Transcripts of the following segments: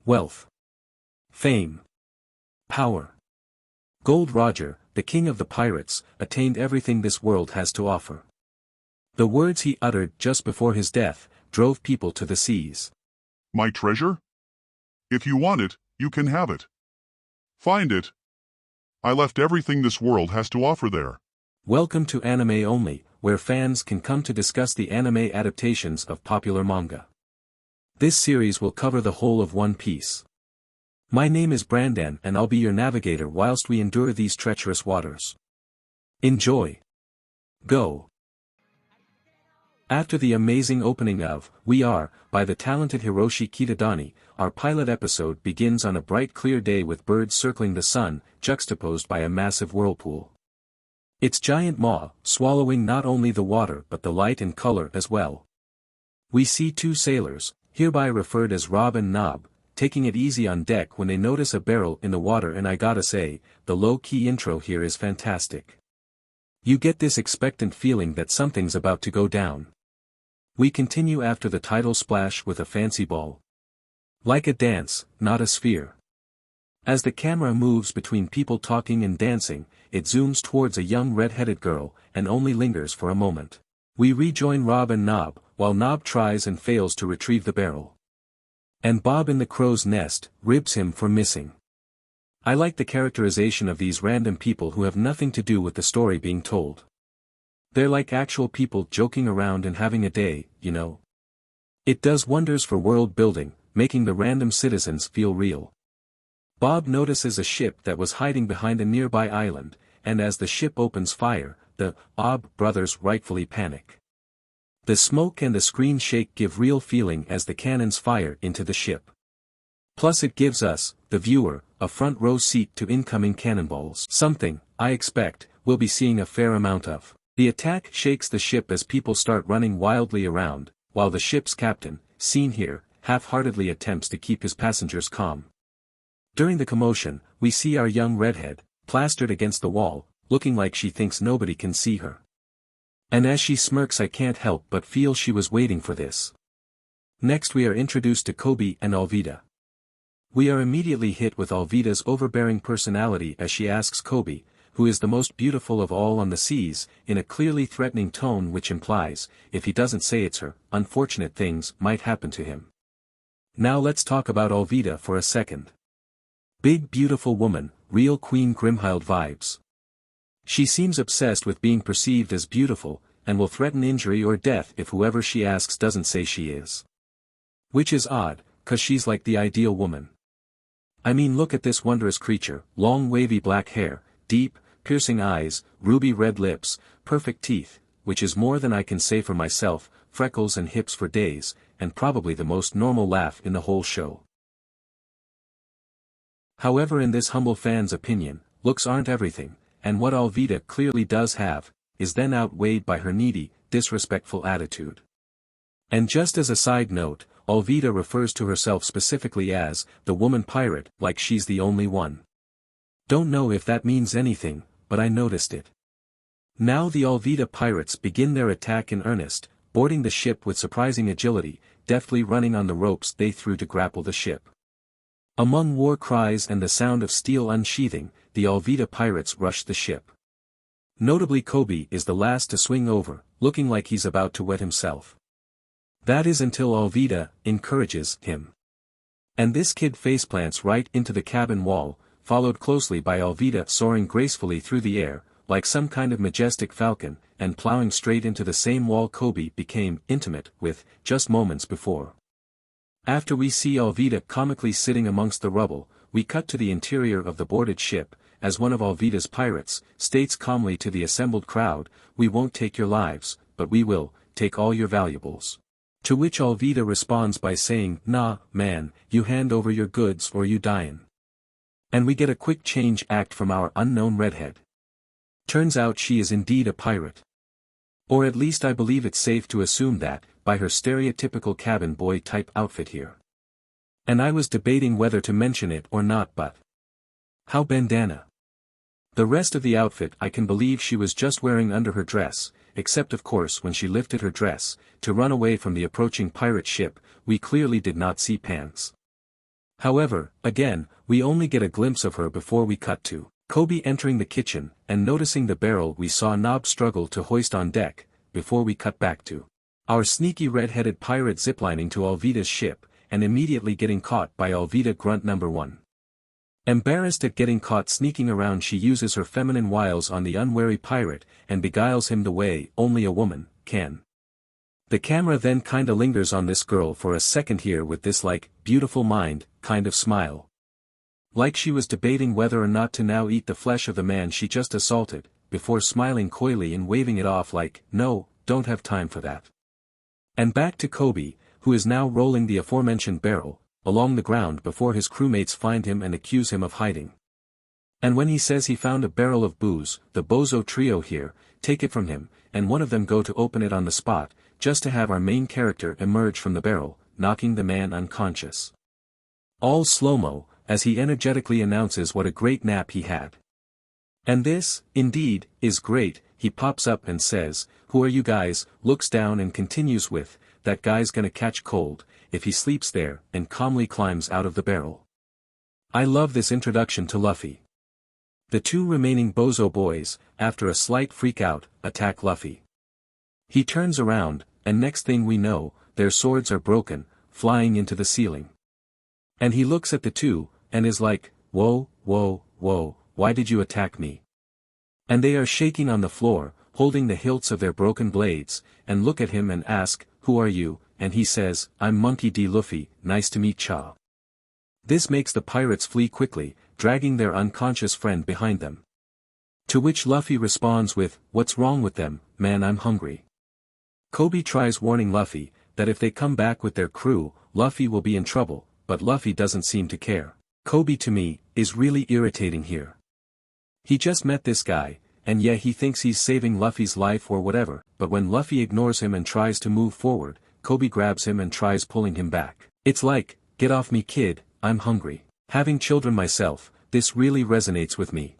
wealth, fame, power. Gold Roger, the king of the pirates, attained everything this world has to offer. The words he uttered just before his death drove people to the seas. My treasure? If you want it, you can have it. Find it. I left everything this world has to offer there. Welcome to Anime Only, where fans can come to discuss the anime adaptations of popular manga. This series will cover the whole of One Piece. My name is Brandon and I'll be your navigator whilst we endure these treacherous waters. Enjoy. Go. After the amazing opening of We Are, by the talented Hiroshi Kitadani, our pilot episode begins on a bright clear day with birds circling the sun, juxtaposed by a massive whirlpool. Its giant maw, swallowing not only the water but the light and color as well. We see two sailors, hereby referred as Rob and Nob, taking it easy on deck when they notice a barrel in the water, and I gotta say, the low-key intro here is fantastic. You get this expectant feeling that something's about to go down. We continue after the title splash with a fancy ball. Like a dance, not a sphere. As the camera moves between people talking and dancing, it zooms towards a young red-headed girl, and only lingers for a moment. We rejoin Rob and Nob, while Nob tries and fails to retrieve the barrel. And Bob in the crow's nest ribs him for missing. I like the characterization of these random people who have nothing to do with the story being told. They're like actual people joking around and having a day, you know. It does wonders for world building, making the random citizens feel real. Bob notices a ship that was hiding behind a nearby island, and as the ship opens fire, the Bob brothers rightfully panic. The smoke and the screen shake give real feeling as the cannons fire into the ship. Plus it gives us, the viewer, a front row seat to incoming cannonballs. Something, I expect, we'll be seeing a fair amount of. The attack shakes the ship as people start running wildly around, while the ship's captain, seen here, half-heartedly attempts to keep his passengers calm. During the commotion, we see our young redhead, plastered against the wall, looking like she thinks nobody can see her. And as she smirks, I can't help but feel she was waiting for this. Next we are introduced to Kobe and Alvida. We are immediately hit with Alvida's overbearing personality as she asks Kobe, who is the most beautiful of all on the seas, in a clearly threatening tone which implies, if he doesn't say it's her, unfortunate things might happen to him. Now let's talk about Alvida for a second. Big beautiful woman, real Queen Grimhild vibes. She seems obsessed with being perceived as beautiful, and will threaten injury or death if whoever she asks doesn't say she is. Which is odd, cause she's like the ideal woman. I mean, look at this wondrous creature, long wavy black hair, deep, piercing eyes, ruby red lips, perfect teeth, which is more than I can say for myself, freckles and hips for days, and probably the most normal laugh in the whole show. However, in this humble fan's opinion, looks aren't everything, and what Alvida clearly does have, is then outweighed by her needy, disrespectful attitude. And just as a side note, Alvida refers to herself specifically as, the woman pirate, like she's the only one. Don't know if that means anything, but I noticed it. Now the Alvida pirates begin their attack in earnest, boarding the ship with surprising agility, deftly running on the ropes they threw to grapple the ship. Among war cries and the sound of steel unsheathing, the Alvida pirates rush the ship. Notably Kobe is the last to swing over, looking like he's about to wet himself. That is until Alvida encourages him. And this kid faceplants right into the cabin wall, followed closely by Alvida soaring gracefully through the air, like some kind of majestic falcon, and plowing straight into the same wall Kobe became intimate with, just moments before. After we see Alvida comically sitting amongst the rubble, we cut to the interior of the boarded ship, as one of Alvida's pirates states calmly to the assembled crowd, "We won't take your lives, but we will take all your valuables." To which Alvida responds by saying, "Nah, man, you hand over your goods or you dyin'." And we get a quick change act from our unknown redhead. Turns out she is indeed a pirate. Or at least I believe it's safe to assume that, by her stereotypical cabin boy type outfit here. And I was debating whether to mention it or not, but how bandana? The rest of the outfit I can believe she was just wearing under her dress, except of course when she lifted her dress, to run away from the approaching pirate ship, we clearly did not see pants. However, again, we only get a glimpse of her before we cut to Kobe entering the kitchen, and noticing the barrel we saw Nob struggle to hoist on deck, before we cut back to our sneaky red-headed pirate ziplining to Alvida's ship, and immediately getting caught by Alvida Grunt number 1. Embarrassed at getting caught sneaking around, she uses her feminine wiles on the unwary pirate, and beguiles him the way only a woman can. The camera then kinda lingers on this girl for a second here with this like, beautiful mind, kind of smile. Like she was debating whether or not to now eat the flesh of the man she just assaulted, before smiling coyly and waving it off like, no, don't have time for that. And back to Kobe, who is now rolling the aforementioned barrel along the ground before his crewmates find him and accuse him of hiding. And when he says he found a barrel of booze, the bozo trio here take it from him, and one of them go to open it on the spot, just to have our main character emerge from the barrel, knocking the man unconscious. All slow-mo, as he energetically announces what a great nap he had. And this, indeed, is great. He pops up and says, "Who are you guys?" looks down and continues with, "That guy's gonna catch cold if he sleeps there," and calmly climbs out of the barrel. I love this introduction to Luffy. The two remaining bozo boys, after a slight freak-out, attack Luffy. He turns around, and next thing we know, their swords are broken, flying into the ceiling. And he looks at the two, and is like, "Whoa, whoa, whoa, why did you attack me?" And they are shaking on the floor, holding the hilts of their broken blades, and look at him and ask, "Who are you?" And he says, "I'm Monkey D. Luffy, nice to meet ya." This makes the pirates flee quickly, dragging their unconscious friend behind them. To which Luffy responds with, "What's wrong with them, man, I'm hungry." Kobe tries warning Luffy, that if they come back with their crew, Luffy will be in trouble, but Luffy doesn't seem to care. Kobe to me, is really irritating here. He just met this guy, and yeah, he thinks he's saving Luffy's life or whatever, but when Luffy ignores him and tries to move forward, Kobe grabs him and tries pulling him back. It's like, "Get off me kid, I'm hungry." Having children myself, this really resonates with me.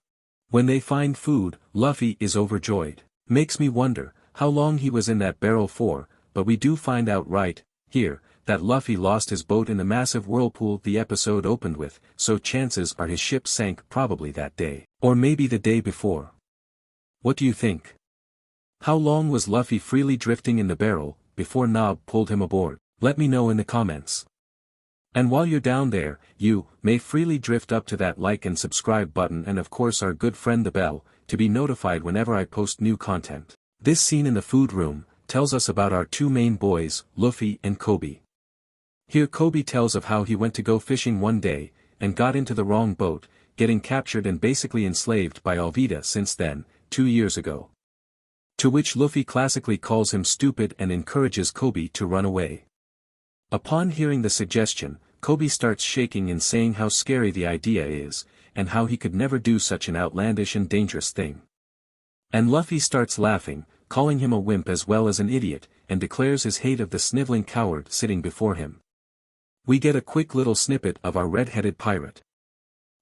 When they find food, Luffy is overjoyed. Makes me wonder, how long he was in that barrel for, but we do find out right here, that Luffy lost his boat in the massive whirlpool the episode opened with, so chances are his ship sank probably that day, or maybe the day before. What do you think? How long was Luffy freely drifting in the barrel, before Nob pulled him aboard? Let me know in the comments. And while you're down there, you may freely drift up to that like and subscribe button, and of course our good friend the bell, to be notified whenever I post new content. This scene in the food room tells us about our two main boys, Luffy and Kobe. Here Kobe tells of how he went to go fishing one day, and got into the wrong boat, getting captured and basically enslaved by Alvida since then, 2 years ago. To which Luffy classically calls him stupid and encourages Kobe to run away. Upon hearing the suggestion, Kobe starts shaking and saying how scary the idea is, and how he could never do such an outlandish and dangerous thing. And Luffy starts laughing, calling him a wimp as well as an idiot, and declares his hate of the sniveling coward sitting before him. We get a quick little snippet of our red-headed pirate.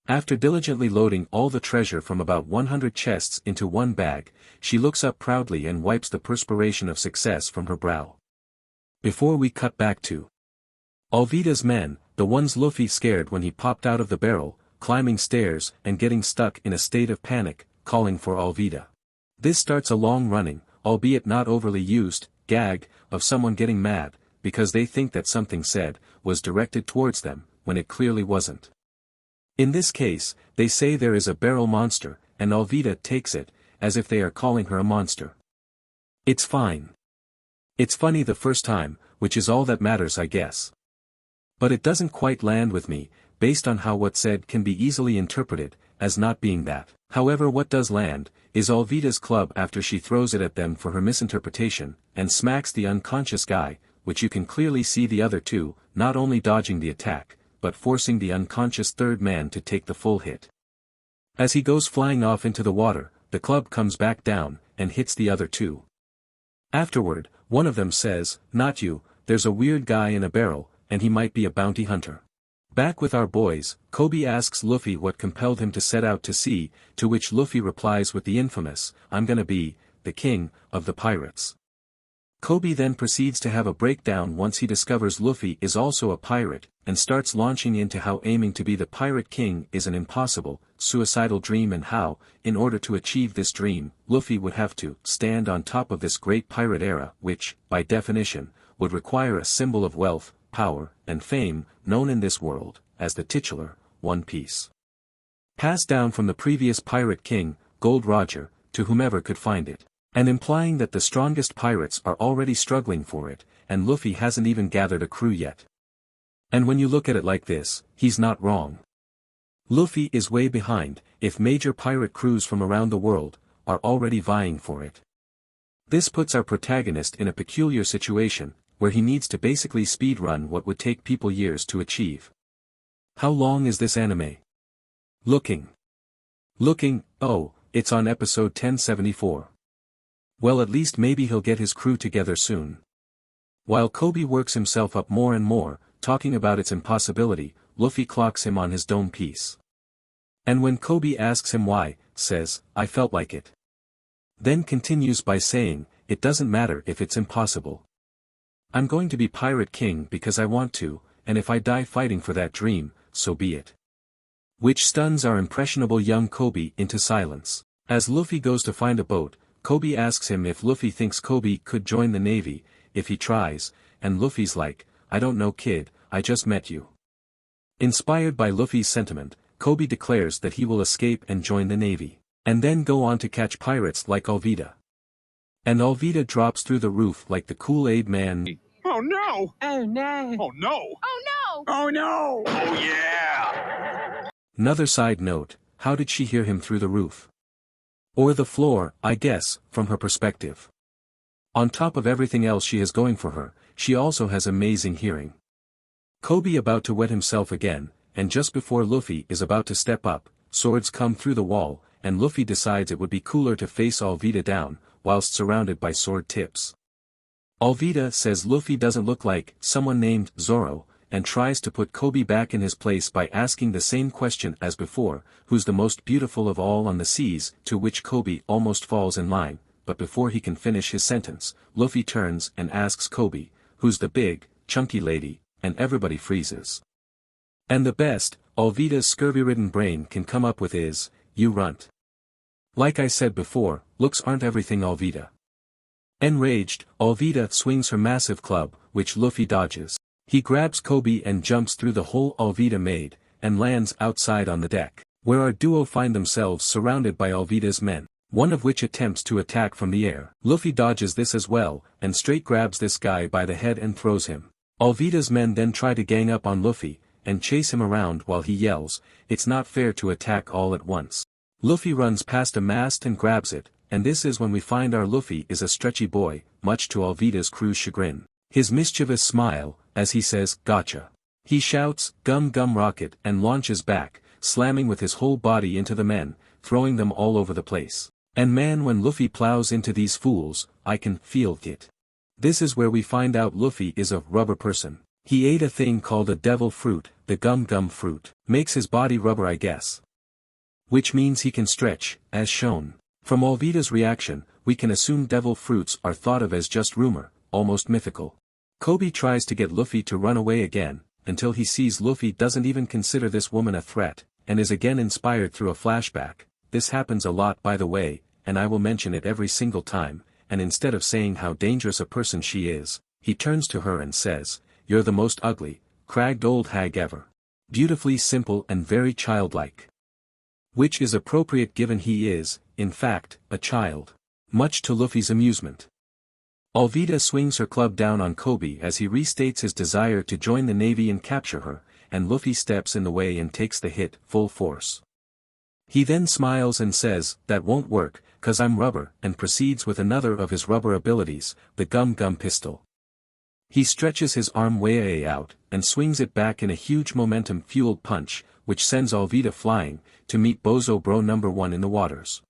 After diligently loading all the treasure from about 100 chests into one bag, she looks up proudly and wipes the perspiration of success from her brow. Before we cut back to Alvida's men, the ones Luffy scared when he popped out of the barrel, climbing stairs and getting stuck in a state of panic, calling for Alvida. This starts a long running, albeit not overly used, gag, of someone getting mad, because they think that something said, was directed towards them, when it clearly wasn't. In this case, they say there is a barrel monster, and Alvida takes it, as if they are calling her a monster. It's fine. It's funny the first time, which is all that matters I guess. But it doesn't quite land with me, based on how what's said can be easily interpreted, as not being that. However, what does land, is Alvida's club after she throws it at them for her misinterpretation, and smacks the unconscious guy, which you can clearly see the other two, not only dodging the attack, but forcing the unconscious third man to take the full hit. As he goes flying off into the water, the club comes back down, and hits the other two. Afterward, one of them says, "Not you, there's a weird guy in a barrel, and he might be a bounty hunter." Back with our boys, Kobe asks Luffy what compelled him to set out to sea, to which Luffy replies with the infamous, "I'm gonna be the king of the pirates." Kobe then proceeds to have a breakdown once he discovers Luffy is also a pirate, and starts launching into how aiming to be the Pirate King is an impossible, suicidal dream and how, in order to achieve this dream, Luffy would have to stand on top of this great pirate era which, by definition, would require a symbol of wealth, power, and fame, known in this world, as the titular, One Piece. Passed down from the previous Pirate King, Gold Roger, to whomever could find it. And implying that the strongest pirates are already struggling for it, and Luffy hasn't even gathered a crew yet. And when you look at it like this, he's not wrong. Luffy is way behind, if major pirate crews from around the world, are already vying for it. This puts our protagonist in a peculiar situation, where he needs to basically speedrun what would take people years to achieve. How long is this anime? Looking, oh, it's on episode 1074. Well, at least maybe he'll get his crew together soon. While Kobe works himself up more and more, talking about its impossibility, Luffy clocks him on his dome piece. And when Kobe asks him why, says, I felt like it. Then continues by saying, it doesn't matter if it's impossible. I'm going to be Pirate King because I want to, and if I die fighting for that dream, so be it. Which stuns our impressionable young Kobe into silence. As Luffy goes to find a boat, Kobe asks him if Luffy thinks Kobe could join the Navy, if he tries, and Luffy's like, I don't know kid, I just met you. Inspired by Luffy's sentiment, Kobe declares that he will escape and join the Navy, and then go on to catch pirates like Alvida. And Alvida drops through the roof like the Kool-Aid man. Oh no! Oh no! Oh no! Oh no! Oh no! Oh yeah! Another side note, how did she hear him through the roof? Or the floor, I guess, from her perspective. On top of everything else she has going for her, she also has amazing hearing. Kobe about to wet himself again, and just before Luffy is about to step up, swords come through the wall, and Luffy decides it would be cooler to face Alvida down, whilst surrounded by sword tips. Alvida says Luffy doesn't look like someone named Zoro, and tries to put Kobe back in his place by asking the same question as before, who's the most beautiful of all on the seas, to which Kobe almost falls in line, but before he can finish his sentence, Luffy turns and asks Kobe, who's the big, chunky lady, and everybody freezes. And the best, Alvida's scurvy-ridden brain can come up with is, you runt. Like I said before, looks aren't everything Alvida. Enraged, Alvida swings her massive club, which Luffy dodges. He grabs Kobe and jumps through the hole Alvida made, and lands outside on the deck, where our duo find themselves surrounded by Alvida's men, one of which attempts to attack from the air. Luffy dodges this as well, and straight grabs this guy by the head and throws him. Alvida's men then try to gang up on Luffy, and chase him around while he yells, it's not fair to attack all at once. Luffy runs past a mast and grabs it, and this is when we find our Luffy is a stretchy boy, much to Alvida's crew's chagrin. His mischievous smile, as he says, gotcha. He shouts, gum gum rocket and launches back, slamming with his whole body into the men, throwing them all over the place. And man, when Luffy plows into these fools, I can feel it. This is where we find out Luffy is a rubber person. He ate a thing called a devil fruit, the gum gum fruit. Makes his body rubber I guess. Which means he can stretch, as shown. From Alvida's reaction, we can assume devil fruits are thought of as just rumor, almost mythical. Kobe tries to get Luffy to run away again, until he sees Luffy doesn't even consider this woman a threat, and is again inspired through a flashback. This happens a lot by the way, and I will mention it every single time, and instead of saying how dangerous a person she is, he turns to her and says, you're the most ugly, cragged old hag ever. Beautifully simple and very childlike. Which is appropriate given he is, in fact, a child. Much to Luffy's amusement. Alvida swings her club down on Kobe as he restates his desire to join the Navy and capture her, and Luffy steps in the way and takes the hit full force. He then smiles and says, that won't work, 'cause I'm rubber, and proceeds with another of his rubber abilities, the gum gum pistol. He stretches his arm way out, and swings it back in a huge momentum-fueled punch, which sends Alvida flying, to meet Bozo Bro #1 in the waters.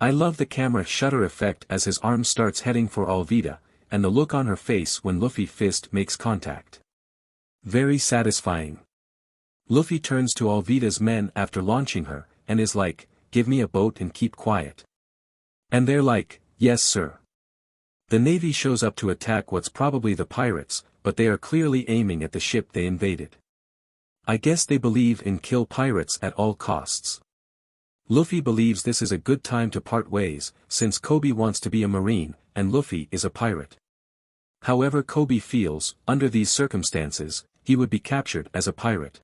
I love the camera shutter effect as his arm starts heading for Alvida, and the look on her face when Luffy fist makes contact. Very satisfying. Luffy turns to Alvida's men after launching her, and is like, give me a boat and keep quiet. And they're like, yes sir. The Navy shows up to attack what's probably the pirates, but they are clearly aiming at the ship they invaded. I guess they believe in kill pirates at all costs. Luffy believes this is a good time to part ways, since Kobe wants to be a Marine, and Luffy is a pirate. However, Kobe feels, under these circumstances, he would be captured as a pirate.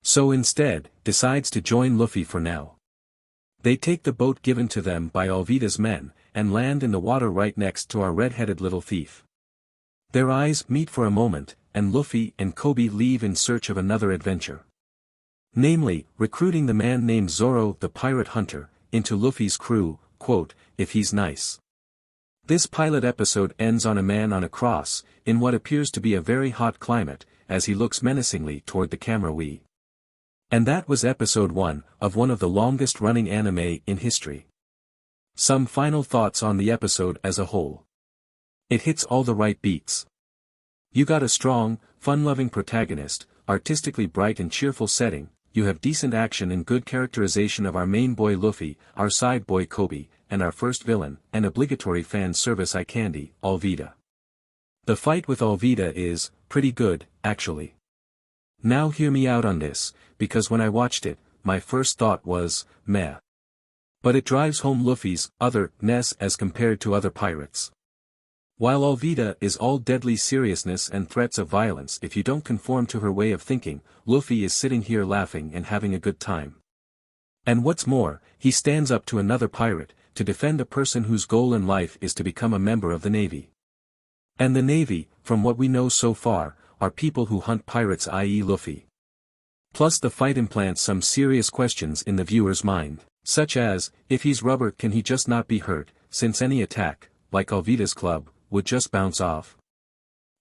So instead, decides to join Luffy for now. They take the boat given to them by Alvida's men, and land in the water right next to our red-headed little thief. Their eyes meet for a moment, and Luffy and Kobe leave in search of another adventure. Namely, recruiting the man named Zoro the pirate hunter, into Luffy's crew, quote, if he's nice. This pilot episode ends on a man on a cross, in what appears to be a very hot climate, as he looks menacingly toward the camera. And that was episode 1, of one of the longest running anime in history. Some final thoughts on the episode as a whole. It hits all the right beats. You got a strong, fun-loving protagonist, artistically bright and cheerful setting, you have decent action and good characterization of our main boy Luffy, our side boy Kobe, and our first villain, and obligatory fan service eye candy, Alvida. The fight with Alvida is pretty good, actually. Now hear me out on this, because when I watched it, my first thought was, meh. But it drives home Luffy's other-ness as compared to other pirates. While Alvida is all deadly seriousness and threats of violence if you don't conform to her way of thinking, Luffy is sitting here laughing and having a good time. And what's more, he stands up to another pirate, to defend a person whose goal in life is to become a member of the Navy. And the Navy, from what we know so far, are people who hunt pirates, i.e. Luffy. Plus the fight implants some serious questions in the viewer's mind, such as, if he's rubber can he just not be hurt, since any attack, like Alvida's club, would just bounce off?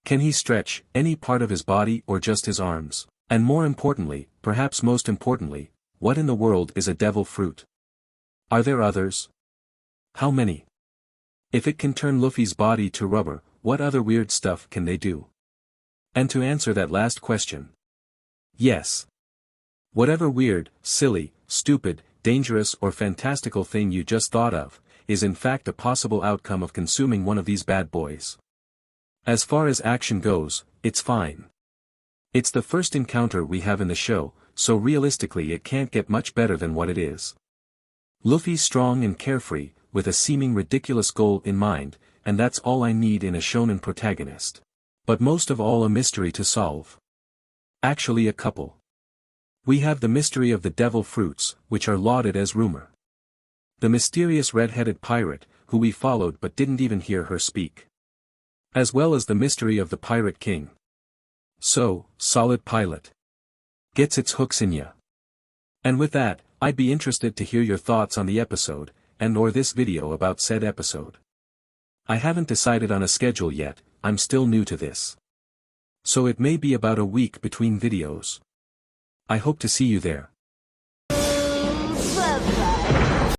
Can he stretch any part of his body or just his arms? And more importantly, perhaps most importantly, what in the world is a devil fruit? Are there others? How many? If it can turn Luffy's body to rubber, what other weird stuff can they do? And to answer that last question, yes. Whatever weird, silly, stupid, dangerous or fantastical thing you just thought of, is in fact a possible outcome of consuming one of these bad boys. As far as action goes, it's fine. It's the first encounter we have in the show, so realistically it can't get much better than what it is. Luffy's strong and carefree, with a seeming ridiculous goal in mind, and that's all I need in a shonen protagonist. But most of all a mystery to solve. Actually a couple. We have the mystery of the devil fruits, which are lauded as rumor. The mysterious red-headed pirate, who we followed but didn't even hear her speak. As well as the mystery of the Pirate King. So, solid pilot. Gets its hooks in ya. And with that, I'd be interested to hear your thoughts on the episode, and or this video about said episode. I haven't decided on a schedule yet, I'm still new to this. So it may be about a week between videos. I hope to see you there. Bye-bye.